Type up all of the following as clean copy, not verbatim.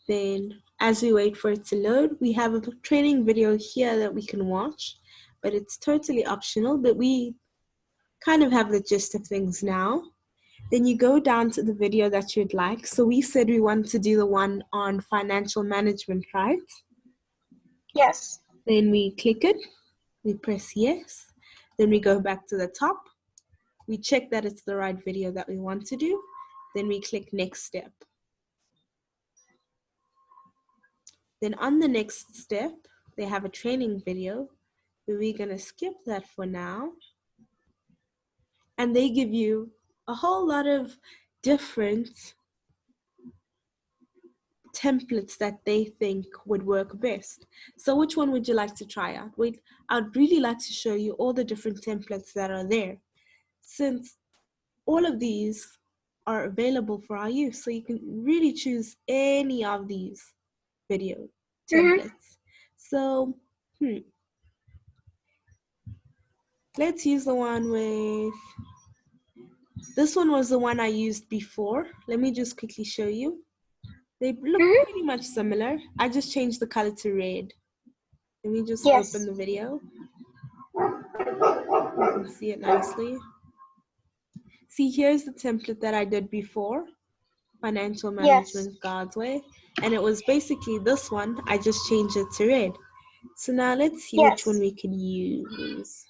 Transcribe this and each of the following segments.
Then as we wait for it to load, we have a training video here that we can watch, but it's totally optional, but we kind of have the gist of things now. Then you go down to the video that you'd like. So we said we want to do the one on financial management, right? Yes. Then we click it, we press yes. Then we go back to the top. We check that it's the right video that we want to do. Then we click next step. Then on the next step, they have a training video, but we're gonna skip that for now. And they give you a whole lot of different templates that they think would work best. So which one would you like to try out? Wait, I'd really like to show you all the different templates that are there, since all of these are available for our use. So you can really choose any of these video templates. So, let's use the one with, this one was the one I used before. Let me just quickly show you. They look pretty much similar. I just changed the color to red. Let me just open the video. You can see it nicely. See, here's the template that I did before, Financial Management God's Way. And it was basically this one. I just changed it to red. So now let's see which one we can use.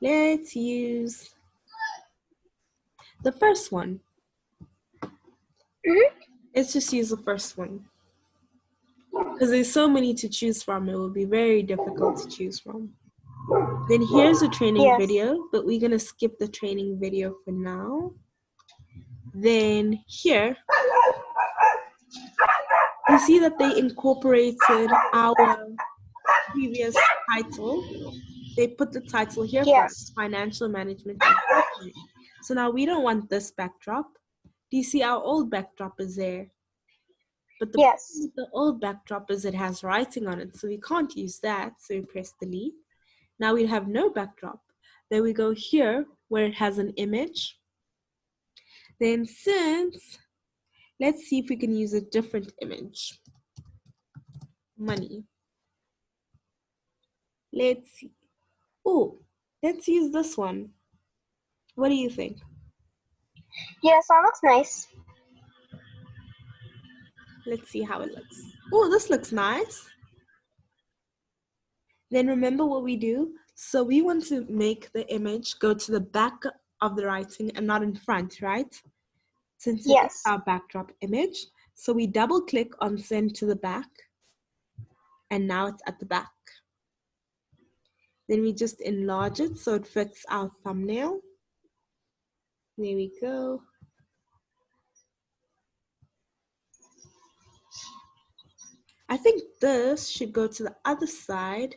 Let's use the first one. Let's just use the first one. Because there's so many to choose from, it will be very difficult to choose from. Then here's a training video, but we're gonna skip the training video for now. Then here, you see that they incorporated our previous title. They put the title here for us, Financial Management. So now we don't want this backdrop. Do you see our old backdrop is there? But the problem with the old backdrop is it has writing on it, so we can't use that. So we press delete. Now we have no backdrop. Then we go here where it has an image. Then let's see if we can use a different image. Money. Let's see. Oh, let's use this one. What do you think? Yes, that looks nice. Let's see how it looks. Oh, this looks nice. Then remember what we do. So we want to make the image go to the back of the writing and not in front, right? Since it is our backdrop image. So we double click on send to the back. And now it's at the back. Then we just enlarge it so it fits our thumbnail. There we go. I think this should go to the other side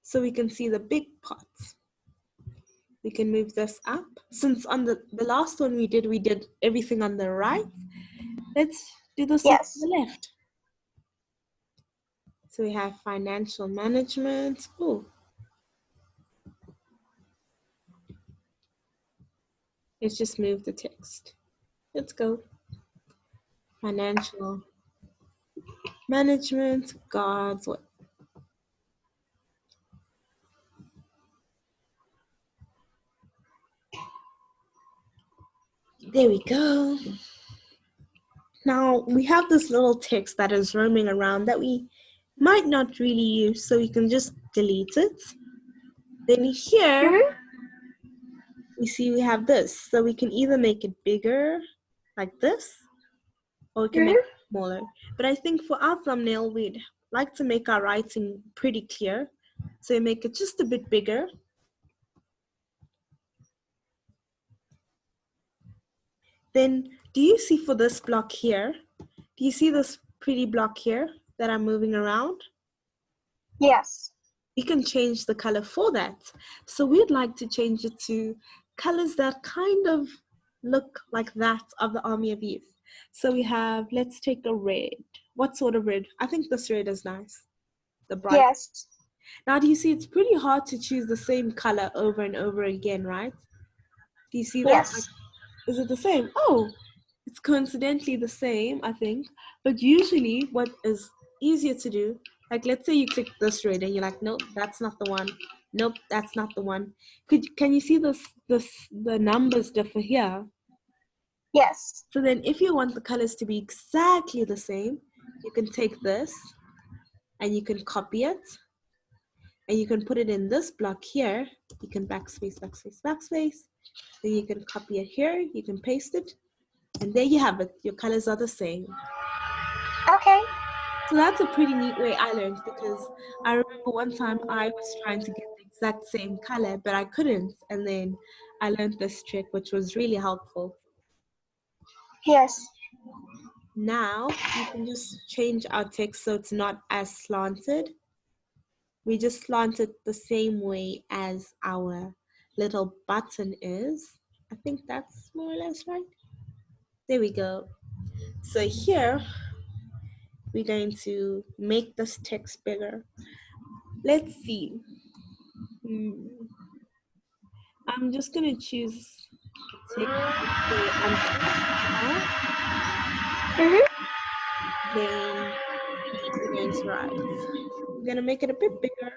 so we can see the big part. We can move this up. Since on the last one we did everything on the right. Let's do this on the left. So we have financial management. Oh. Let's just move the text. Let's go. Financial management, God's way. There we go. Now we have this little text that is roaming around that we might not really use, so we can just delete it. Then here, we see we have this. So we can either make it bigger, like this, or we can make it smaller. But I think for our thumbnail, we'd like to make our writing pretty clear. So we make it just a bit bigger. Then, do you see for this block here, do you see this pretty block here that I'm moving around? Yes. We can change the color for that. So we'd like to change it to colors that kind of look like that of the Army of Youth. So we have, let's take a red. What sort of red? I think this red is nice. The bright. Yes. Now do you see it's pretty hard to choose the same color over and over again, right? Do you see that? Like, Yes. is it the same? Oh, it's coincidentally the same, I think. But usually what is easier to do, like let's say you click this red and you're like, nope, that's not the one. Nope, that's not the one. Can you see the numbers differ here? Yes. So then if you want the colors to be exactly the same, you can take this and you can copy it and you can put it in this block here. You can backspace, backspace, backspace. Then you can copy it here, you can paste it, and there you have it. Your colors are the same. Okay. So that's a pretty neat way I learned, because I remember one time I was trying to get the exact same color, but I couldn't. And then I learned this trick, which was really helpful. Yes. Now we can just change our text so it's not as slanted. We just slant it the same way as our little button is. I think that's more or less right. There we go. So here we're going to make this text bigger. Let's see. I'm just going to choose a text, let's say unfortunate. Mm-hmm. Then we're going to write. We're going to make it a bit bigger.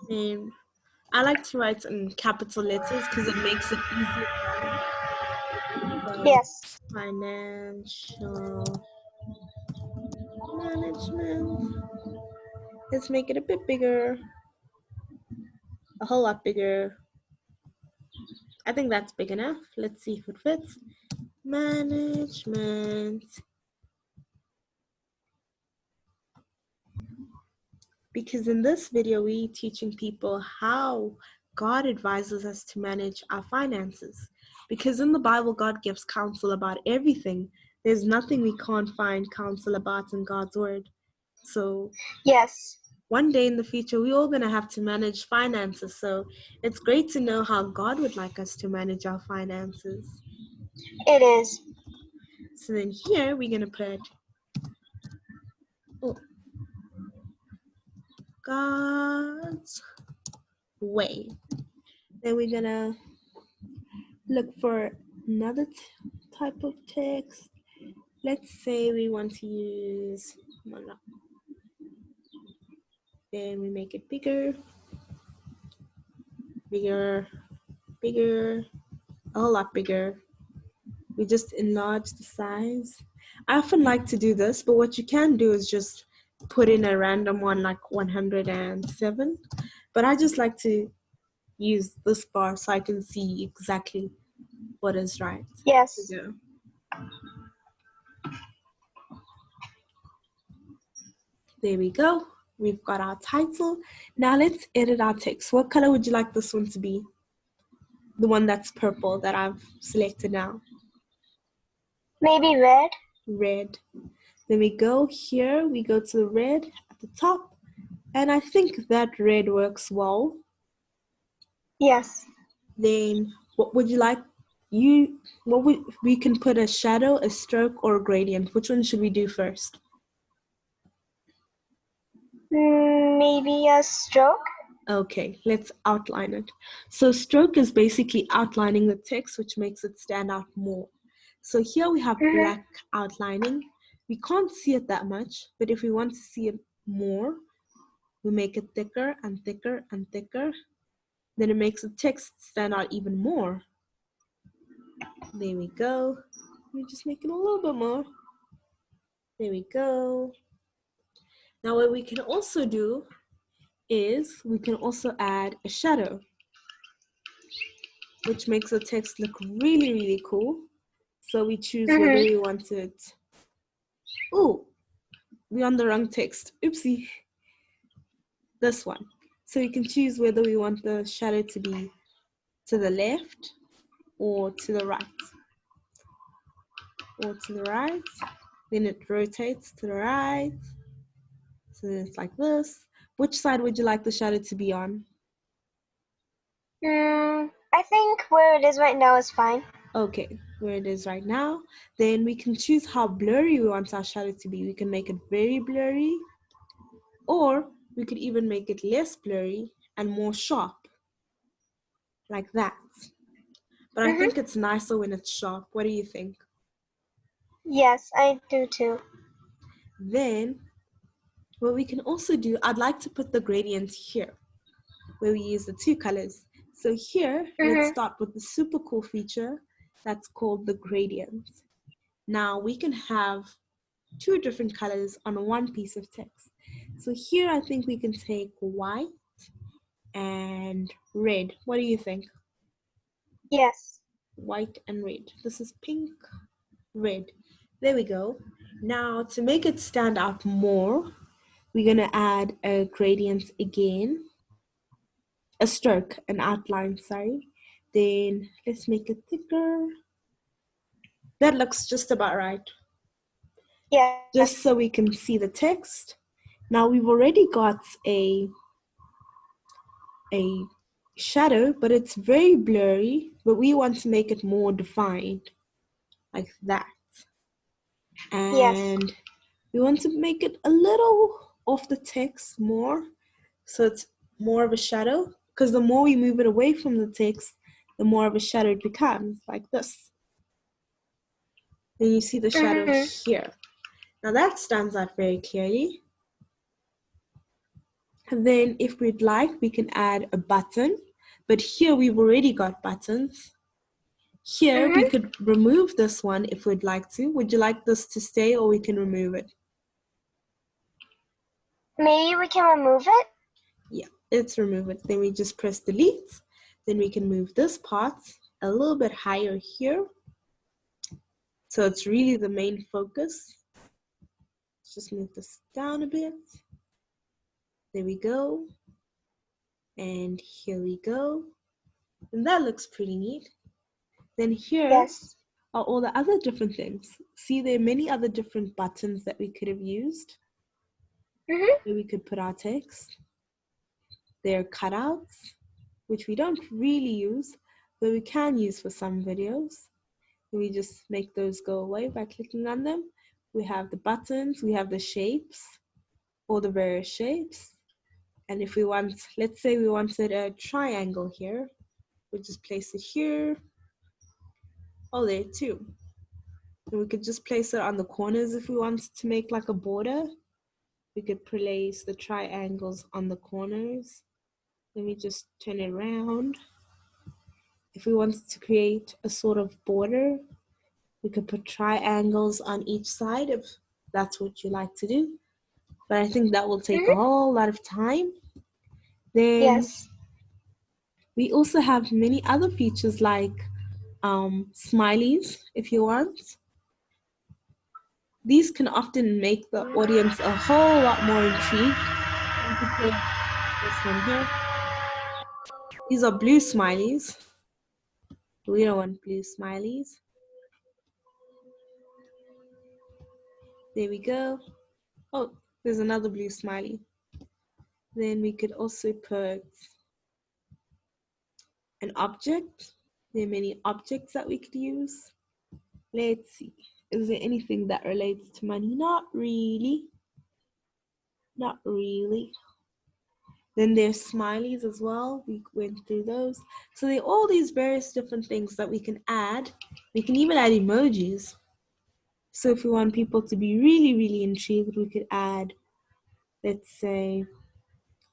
And I like to write in capital letters because it makes it easier to read. So Yes. financial management. Let's make it a bit bigger, a whole lot bigger. I think that's big enough. Let's see if it fits. Management. Because in this video, we're teaching people how God advises us to manage our finances. Because in the Bible, God gives counsel about everything. There's nothing we can't find counsel about in God's word. So Yes. one day in the future, we're all going to have to manage finances. So it's great to know how God would like us to manage our finances. It is. So then here, we're going to put God's way. Then we're going to look for another type of text. Let's say we want to use Mala. Then we make it bigger, bigger, bigger, a whole lot bigger. We just enlarge the size. I often like to do this, but what you can do is just put in a random one like 107. But I just like to use this bar so I can see exactly what is right. Yes. There we go. There we go. We've got our title. Now let's edit our text. What color would you like this one to be? The one that's purple that I've selected now. Maybe red. Red. Then we go here, we go to the red at the top, and I think that red works well. Yes. Then what would you like? We can put a shadow, a stroke, or a gradient. Which one should we do first? Maybe a stroke. Okay, let's outline it. So stroke is basically outlining the text, which makes it stand out more. So here we have black outlining. We can't see it that much, but if we want to see it more, we make it thicker and thicker and thicker. Then it makes the text stand out even more. There we go. We just make it a little bit more. There we go. Now what we can also do is we can also add a shadow, which makes the text look really, really cool. So we choose whether we want it. Oh, we're on the wrong text. Oopsie. This one. So we can choose whether we want the shadow to be to the left or to the right. Or to the right. Then it rotates to the right. So then it's like this. Which side would you like the shadow to be on? I think where it is right now is fine. Okay, where it is right now. Then we can choose how blurry we want our shadow to be. We can make it very blurry, or we could even make it less blurry and more sharp. like that. But I think it's nicer when it's sharp. What do you think? Yes, I do too. Then what we can also do, I'd like to put the gradient here where we use the two colors. So here, let's start with the super cool feature that's called the gradient. Now we can have two different colors on one piece of text. So here I think we can take white and red. What do you think? Yes. White and red. This is pink, red. There we go. Now to make it stand out more, we're gonna add a gradient again, a stroke, an outline, sorry. Then let's make it thicker. That looks just about right. Yes. Just so we can see the text. Now we've already got a shadow, but it's very blurry, but we want to make it more defined, like that. And Yes. we want to make it a little off the text more, so it's more of a shadow, because the more we move it away from the text, the more of a shadow it becomes, like this. Then you see the shadow here. Now that stands out very clearly. And then if we'd like, we can add a button, but here we've already got buttons. Here we could remove this one if we'd like to. Would you like this to stay, or we can remove it? Maybe we can remove it? Yeah, let's remove it. Then we just press delete. Then we can move this part a little bit higher here. So it's really the main focus. Let's just move this down a bit. There we go. And here we go. And that looks pretty neat. Then here are all the other different things. See, there are many other different buttons that we could have used. Where we could put our text. There are cutouts, which we don't really use, but we can use for some videos. We just make those go away by clicking on them. We have the buttons, we have the shapes, all the various shapes. And if we want, let's say we wanted a triangle here, we just place it here. Oh, there too. And we could just place it on the corners if we wanted to make like a border. We could place the triangles on the corners. Let me just turn it around. If we wanted to create a sort of border, we could put triangles on each side if that's what you like to do. But I think that will take a whole lot of time. Then we also have many other features like smileys, if you want. These can often make the audience a whole lot more intrigued. You could take this one here. These are blue smileys. We don't want blue smileys. There we go. Oh, there's another blue smiley. Then we could also put an object. There are many objects that we could use. Let's see. Is there anything that relates to money? Not really. Not really. Then there's smileys as well. We went through those. So there are all these various different things that we can add. We can even add emojis. So if we want people to be really, really intrigued, we could add, let's say,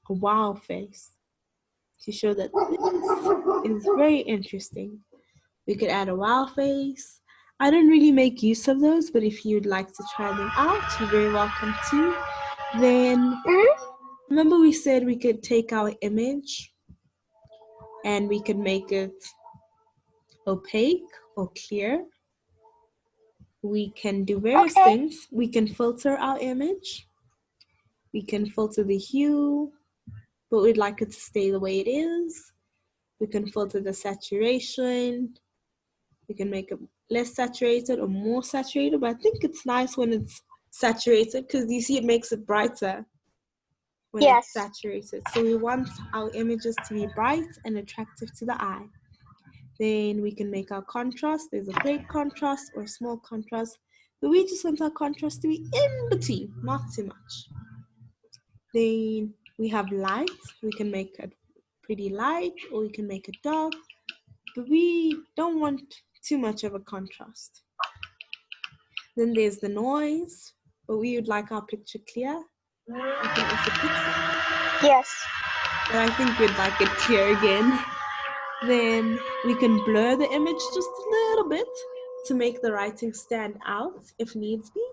a wow face to show that this is very interesting. We could add a wow face. I don't really make use of those, but if you'd like to try them out, you're very welcome to. Then, remember we said we could take our image and we could make it opaque or clear. We can do various things. We can filter our image. We can filter the hue, but we'd like it to stay the way it is. We can filter the saturation. We can make it less saturated or more saturated, but I think it's nice when it's saturated because you see it makes it brighter when it's saturated. So we want our images to be bright and attractive to the eye. Then we can make our contrast. There's a great contrast or a small contrast, but we just want our contrast to be in between, not too much. Then we have light. We can make it pretty light or we can make it dark, but we don't want too much of a contrast. Then there's the noise, but we would like our picture clear. We can also pixel, Yes. but I think we'd like it clear again. Then we can blur the image just a little bit to make the writing stand out if needs be.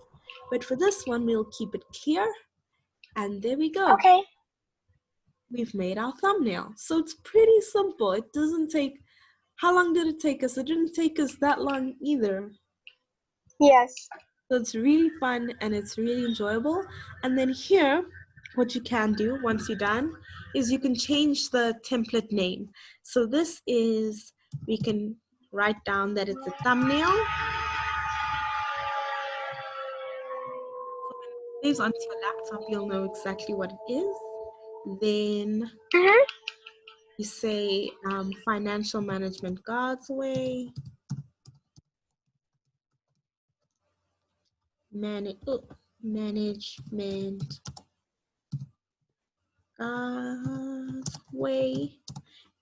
But for this one, we'll keep it clear. And there we go. Okay. We've made our thumbnail. So it's pretty simple. It doesn't take, how long did it take us? It didn't take us that long either. Yes. So it's really fun and it's really enjoyable. And then here, what you can do once you're done is you can change the template name. So this is, we can write down that it's a thumbnail. So when it saves onto your laptop, you'll know exactly what it is. Then you say financial management God's way. Management God's way.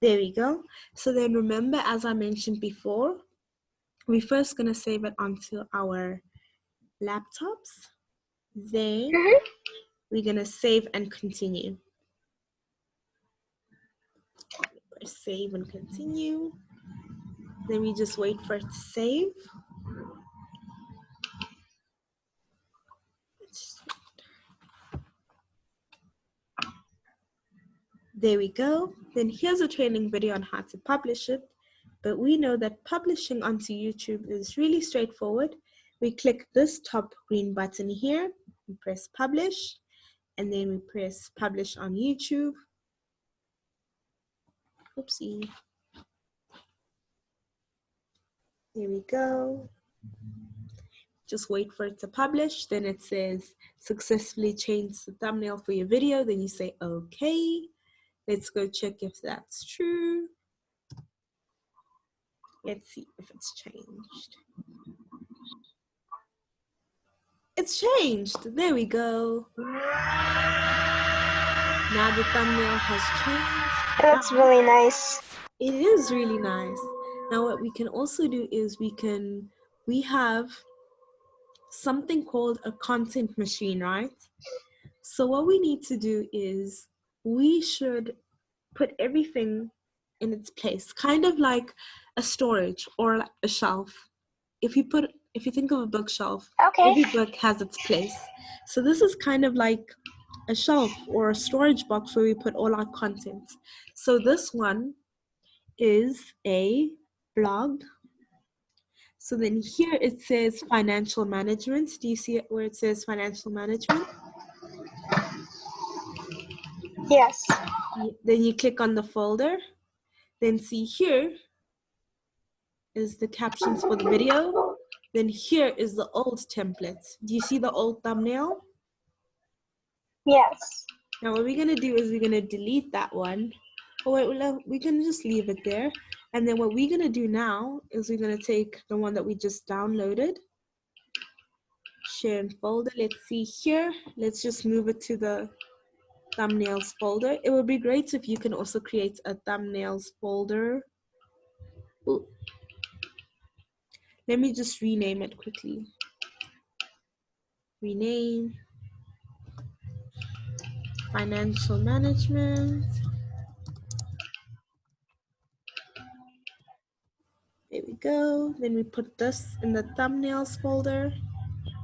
There we go. So then remember, as I mentioned before, we're first going to save it onto our laptops. Then we're going to save and continue. Save and continue. Then we just wait for it to save. There we go. Then here's a training video on how to publish it. But we know that publishing onto YouTube is really straightforward. We click this top green button here, we press publish, and then we press publish on YouTube. Oopsie. There we go. Just wait for it to publish. Then it says successfully change the thumbnail for your video. Then you say okay. Let's go check if that's true. Let's see if it's changed. It's changed. There we go. Now the thumbnail has changed. That's really nice. It is really nice. Now what we can also do is we have something called a content machine, right? So what we need to do is we should put everything in its place, kind of like a storage or a shelf. If you think of a bookshelf, Okay. every book has its place. So this is kind of like a shelf or a storage box where we put all our content. So this one is a blog. So then here it says financial management. Do you see it where it says financial management? Yes. Then you click on the folder. Then see here is the captions for the video. Then here is the old template. Do you see the old thumbnail? Yes. Now what we're gonna do is we're gonna delete that one. Oh wait, we can just leave it there. And then what we're gonna do now is we're gonna take the one that we just downloaded. Share and folder, let's see here. Let's just move it to the thumbnails folder. It would be great if you can also create a thumbnails folder. Ooh. Let me just rename it quickly. Rename. Financial management. There we go. Then we put this in the thumbnails folder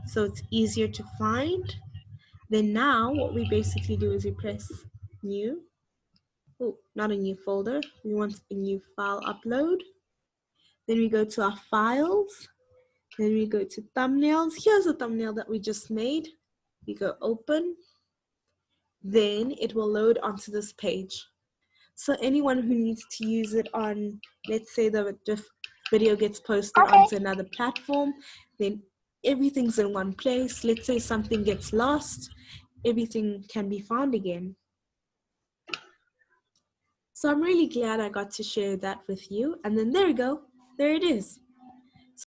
so it's easier to find. Then now what we basically do is we press new. Oh, not a new folder. We want a new file upload. Then we go to our files. Then we go to thumbnails. Here's a thumbnail that we just made. We go open. Then it will load onto this page. So anyone who needs to use it on, let's say the video gets posted onto another platform, then everything's in one place. Let's say something gets lost, everything can be found again. So I'm really glad I got to share that with you. And then there we go. There it is.